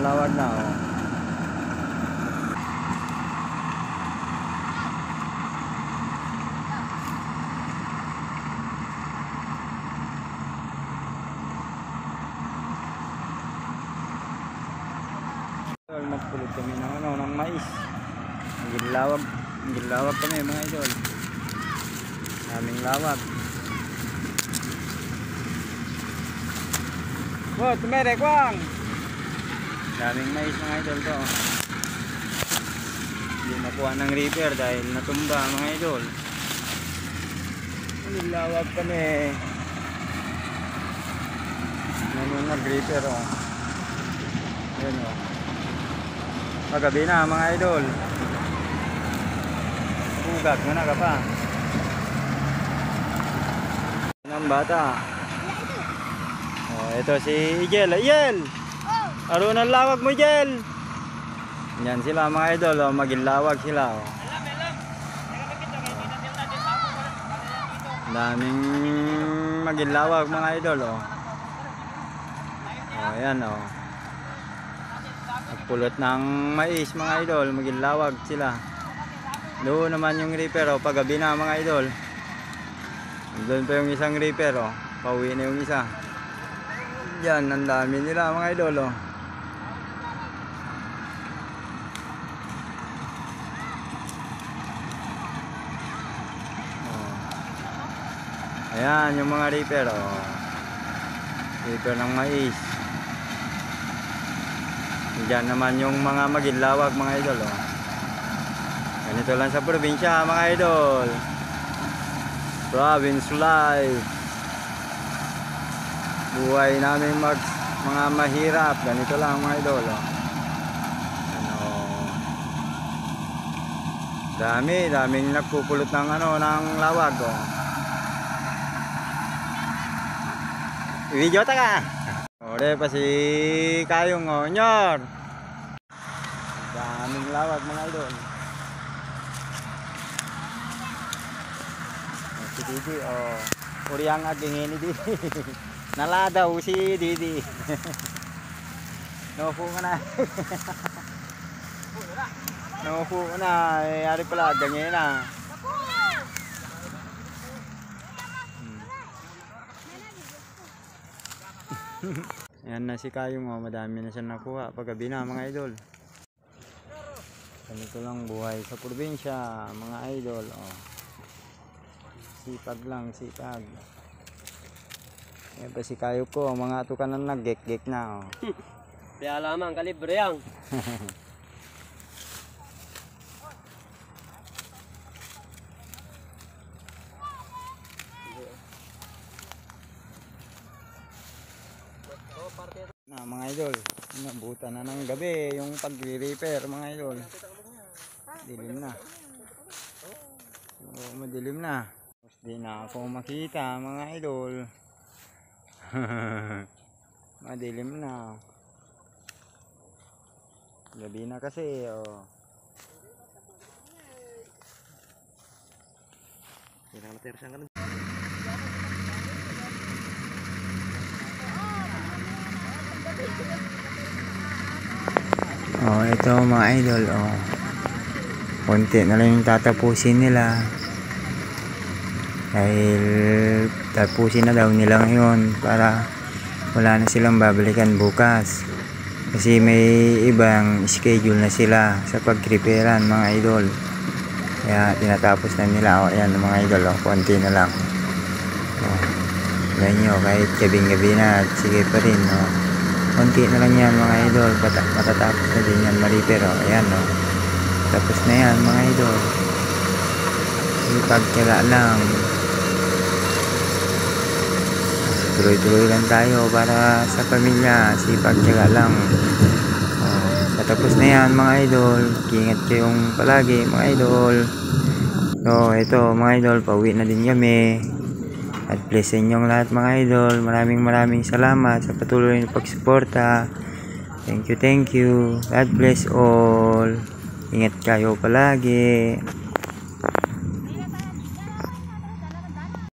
lawag na oh. Magpulot kami ng ng mais. Gilawag kami mga idol. Daming lawag. Wow, tumere kwang. Daming mais mga idol to. Hindi nakuha ng reaper dahil natumba mga idol. Gilawag kami. Ngayon nag-reaper oh. Ayan oh. Paggabi na mga idol. Ugat mo na ka pa. Ng bata. Oh, ito si Ijel. Ijel! Aro ng lawag mo, Ijel! Yan sila mga idol. Oh, magilawag sila. Oh. Daming magilawag mga idol. Oh. Oh, ayan oh. Pulot ng mais mga idol, magilawag sila. Doon naman yung reaper oh, paggabi na mga idol. Doon pa yung isang reaper oh, pauwi na yung isa. Yan, ang dami nila mga idol oh. Ayan yung mga reaper oh. Reaper ng mais. Diyan naman yung mga magilawag mga idol oh. Ganito lang sa probinsya mga idol. Province life. Buhay namin mga mahirap. Ganito lang mga idol oh. Ano, daming nagpupulot ng ng lawag oh. Video ta ka. Ore pa si Kayong oh, nyor. Daming lawag mga idol. Si Didi oh. Uri ang aging ini Didi. Nala daw si Didi. Naupo ka na. Naupo ka na. Ari pala ganyan na. Ayan na si Kayong oh, madami na siya nakuha paggabi na mga idol. Ganito lang buhay sa probinsya mga idol oh. Sipag lang, sipag. Ayan pa si Kayong ko, mga tukanan nag-gek-gek na oh. Kaya lamang kalibre yang. Na mga idol, nabutan na ng gabi yung pagre-repair mga idol. Dilim na. Oo, madilim na. Di na ako makita mga idol. Madilim na. Gabi na kasi oh. Oh, ito mga idol oh. Konti na lang yung tatapusin nila. Dahil tapusin na daw nila ngayon para wala na silang babalikan bukas. Kasi may ibang schedule na sila sa pag-repair mga idol. Kaya tinatapos na nila. O, ayan mga idol, o, konti na lang. O, yan nyo, kahit gabing-gabi na, sige pa rin. O, konti na lang yan mga idol. Matatapos na din yan ma-repair. O, ayan o. Tapos na yan mga idol. Ipagtyaga lang. Tuloy-tuloy lang tayo para sa pamilya. Sipag-tyaga lang. Tapos na yan mga idol. Ingat kayong palagi mga idol. So ito mga idol, pauwi na din kami. At bless sa inyong lahat mga idol. Maraming salamat sa patuloy na pagsuporta. Thank you. God bless all. Ingat kayo palagi.